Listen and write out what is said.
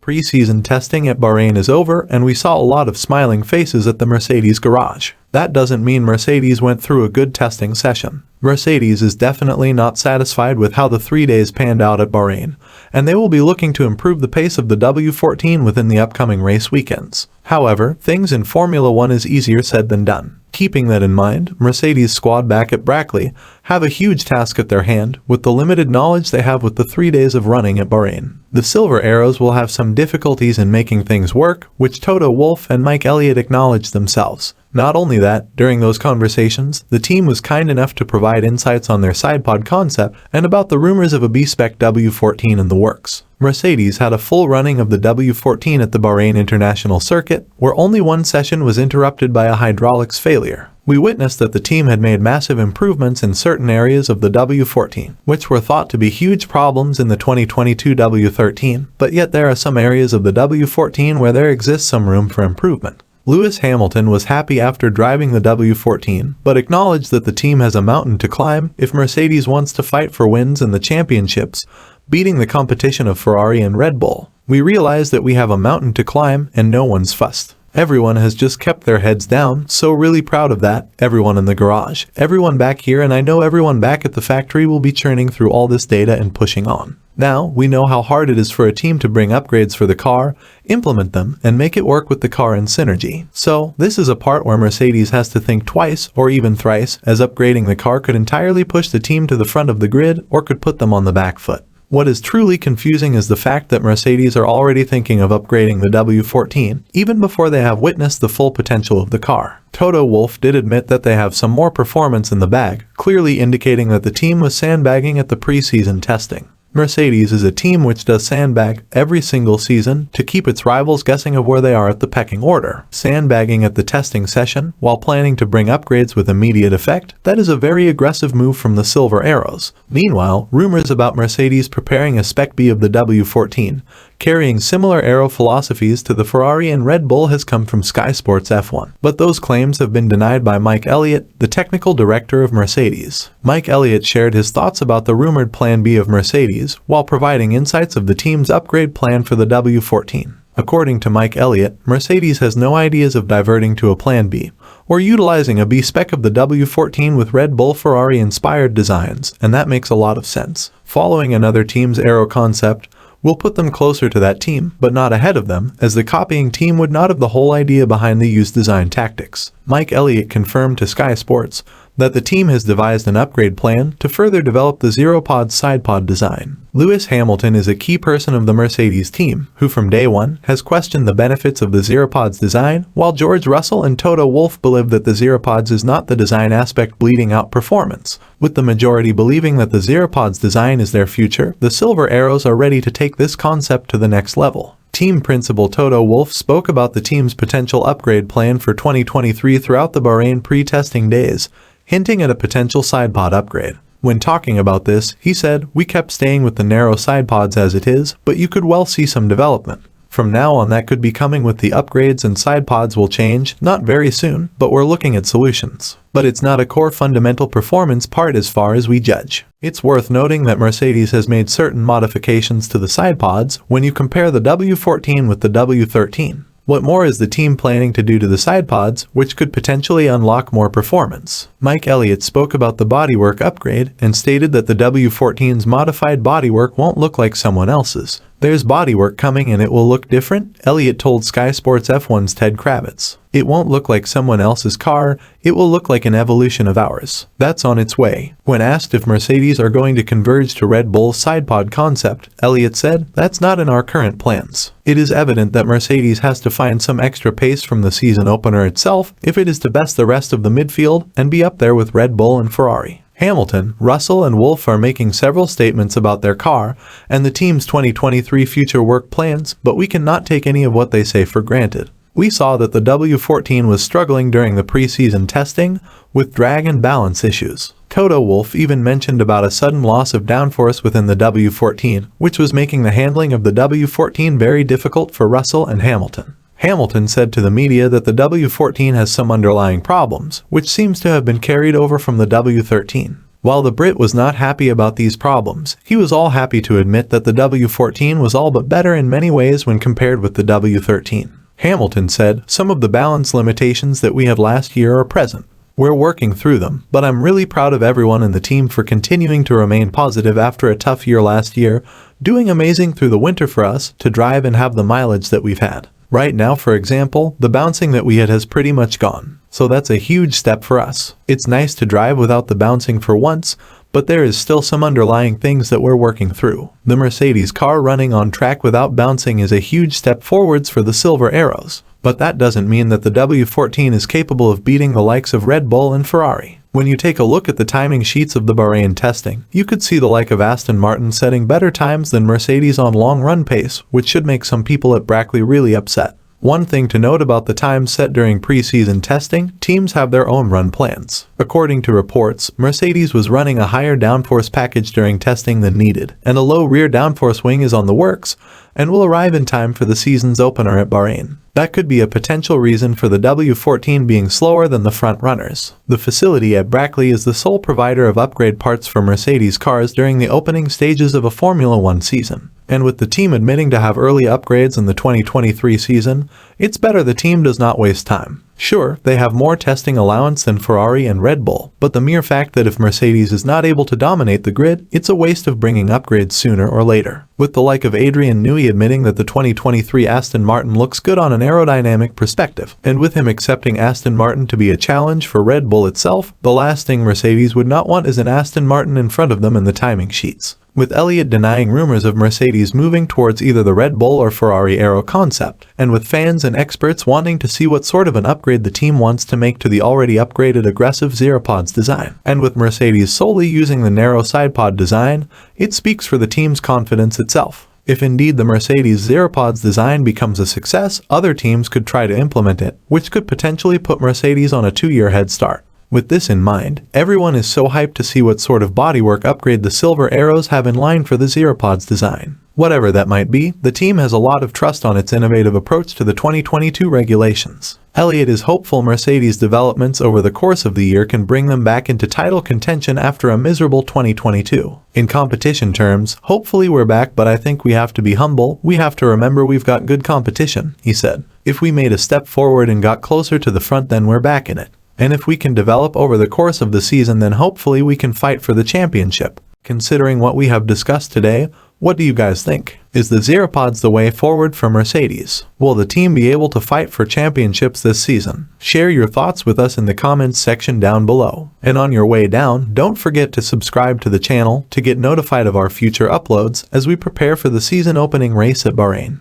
Pre-season testing at Bahrain is over and we saw a lot of smiling faces at the Mercedes garage. That doesn't mean Mercedes went through a good testing session. Mercedes is definitely not satisfied with how the 3 days panned out at Bahrain, and they will be looking to improve the pace of the W14 within the upcoming race weekends. However, things in Formula 1 is easier said than done. Keeping that in mind, Mercedes' squad back at Brackley have a huge task at their hand with the limited knowledge they have with the 3 days of running at Bahrain. The Silver Arrows will have some difficulties in making things work, which Toto, Wolff, and Mike Elliot acknowledged themselves. Not only that, during those conversations, the team was kind enough to provide insights on their sidepod concept and about the rumors of a B-spec W14 in the works. Mercedes had a full running of the W14 at the Bahrain International Circuit, where only one session was interrupted by a hydraulics failure. We witnessed that the team had made massive improvements in certain areas of the W14, which were thought to be huge problems in the 2022 W13, but yet there are some areas of the W14 where there exists some room for improvement. Lewis Hamilton was happy after driving the W14, but acknowledged that the team has a mountain to climb if Mercedes wants to fight for wins in the championships, beating the competition of Ferrari and Red Bull. We realize that we have a mountain to climb and no one's fussed. Everyone has just kept their heads down, so really proud of that. Everyone in the garage, everyone back here, and I know everyone back at the factory will be churning through all this data and pushing on. Now, we know how hard it is for a team to bring upgrades for the car, implement them, and make it work with the car in synergy. So, this is a part where Mercedes has to think twice or even thrice, as upgrading the car could entirely push the team to the front of the grid or could put them on the back foot. What is truly confusing is the fact that Mercedes are already thinking of upgrading the W14, even before they have witnessed the full potential of the car. Toto, Wolff did admit that they have some more performance in the bag, clearly indicating that the team was sandbagging at the pre-season testing. Mercedes is a team which does sandbag every single season to keep its rivals guessing of where they are at the pecking order. Sandbagging at the testing session while planning to bring upgrades with immediate effect, that is a very aggressive move from the Silver Arrows. Meanwhile, rumors about Mercedes preparing a Spec B of the W14, carrying similar aero philosophies to the Ferrari and Red Bull, has come from Sky Sports F1. But those claims have been denied by Mike Elliot, the technical director of Mercedes. Mike Elliot shared his thoughts about the rumored Plan B of Mercedes while providing insights of the team's upgrade plan for the W14. According to Mike Elliot, Mercedes has no ideas of diverting to a Plan B, or utilizing a B-spec of the W14 with Red Bull Ferrari-inspired designs, and that makes a lot of sense. Following another team's aero concept will put them closer to that team, but not ahead of them, as the copying team would not have the whole idea behind the used design tactics. Mike Elliot confirmed to Sky Sports that the team has devised an upgrade plan to further develop the zero-pod sidepod design. Lewis Hamilton is a key person of the Mercedes team, who from day one has questioned the benefits of the zeropod's design, while George Russell and Toto Wolff believe that the zeropods is not the design aspect bleeding out performance. With the majority believing that the zeropod's design is their future, the Silver Arrows are ready to take this concept to the next level. Team principal Toto Wolff spoke about the team's potential upgrade plan for 2023 throughout the Bahrain pre-testing days, hinting at a potential sidepod upgrade. When talking about this, he said, "We kept staying with the narrow sidepods as it is, but you could well see some development. From now on that could be coming with the upgrades, and sidepods will change, not very soon, but we're looking at solutions. But it's not a core fundamental performance part as far as we judge." It's worth noting that Mercedes has made certain modifications to the sidepods when you compare the W14 with the W13. What more is the team planning to do to the sidepods, which could potentially unlock more performance? Mike Elliot spoke about the bodywork upgrade and stated that the W14's modified bodywork won't look like someone else's. "There's bodywork coming and it will look different," Elliot told Sky Sports F1's Ted Kravitz. "It won't look like someone else's car, it will look like an evolution of ours. That's on its way." When asked if Mercedes are going to converge to Red Bull's sidepod concept, Elliot said, "That's not in our current plans. It is evident that Mercedes has to find some extra pace from the season opener itself if it is to best the rest of the midfield and be up there with Red Bull and Ferrari." Hamilton, Russell, and Wolff are making several statements about their car and the team's 2023 future work plans, but we cannot take any of what they say for granted. We saw that the W14 was struggling during the pre-season testing with drag and balance issues. Toto Wolff even mentioned about a sudden loss of downforce within the W14, which was making the handling of the W14 very difficult for Russell and Hamilton. Hamilton said to the media that the W14 has some underlying problems, which seems to have been carried over from the W13. While the Brit was not happy about these problems, he was all happy to admit that the W14 was all but better in many ways when compared with the W13. Hamilton said, "Some of the balance limitations that we had last year are present. We're working through them, but I'm really proud of everyone in the team for continuing to remain positive after a tough year last year, doing amazing through the winter for us to drive and have the mileage that we've had. Right now, for example, the bouncing that we had has pretty much gone. So that's a huge step for us. It's nice to drive without the bouncing for once, but there is still some underlying things that we're working through. The Mercedes car running on track without bouncing is a huge step forwards for the Silver Arrows. But that doesn't mean that the W14 is capable of beating the likes of Red Bull and Ferrari. When you take a look at the timing sheets of the Bahrain testing, you could see the like of Aston Martin setting better times than Mercedes on long run pace, which should make some people at Brackley really upset. One thing to note about the times set during pre-season testing, teams have their own run plans. According to reports, Mercedes was running a higher downforce package during testing than needed, and a low rear downforce wing is on the works, and will arrive in time for the season's opener at Bahrain. That could be a potential reason for the W14 being slower than the front runners. The facility at Brackley is the sole provider of upgrade parts for Mercedes cars during the opening stages of a Formula One season. And with the team admitting to have early upgrades in the 2023 season, it's better the team does not waste time. Sure, they have more testing allowance than Ferrari and Red Bull, but the mere fact that if Mercedes is not able to dominate the grid, it's a waste of bringing upgrades sooner or later. With the like of Adrian Newey admitting that the 2023 Aston Martin looks good on an aerodynamic perspective, and with him accepting Aston Martin to be a challenge for Red Bull itself, the last thing Mercedes would not want is an Aston Martin in front of them in the timing sheets. With Elliot denying rumors of Mercedes moving towards either the Red Bull or Ferrari aero concept, and with fans and experts wanting to see what sort of an upgrade the team wants to make to the already upgraded aggressive Zeropods design, and with Mercedes solely using the narrow sidepod design, it speaks for the team's confidence itself. If indeed the Mercedes Zeropods design becomes a success, other teams could try to implement it, which could potentially put Mercedes on a 2-year head start. With this in mind, everyone is so hyped to see what sort of bodywork upgrade the Silver Arrows have in line for the Zeropods design. Whatever that might be, the team has a lot of trust on its innovative approach to the 2022 regulations. Elliot is hopeful Mercedes' developments over the course of the year can bring them back into title contention after a miserable 2022. In competition terms, hopefully we're back, but I think we have to be humble. We have to remember we've got good competition, he said. If we made a step forward and got closer to the front, then we're back in it. And if we can develop over the course of the season, then hopefully we can fight for the championship. Considering what we have discussed today, what do you guys think? Is the Zeropods the way forward for Mercedes? Will the team be able to fight for championships this season? Share your thoughts with us in the comments section down below. And on your way down, don't forget to subscribe to the channel to get notified of our future uploads as we prepare for the season opening race at Bahrain.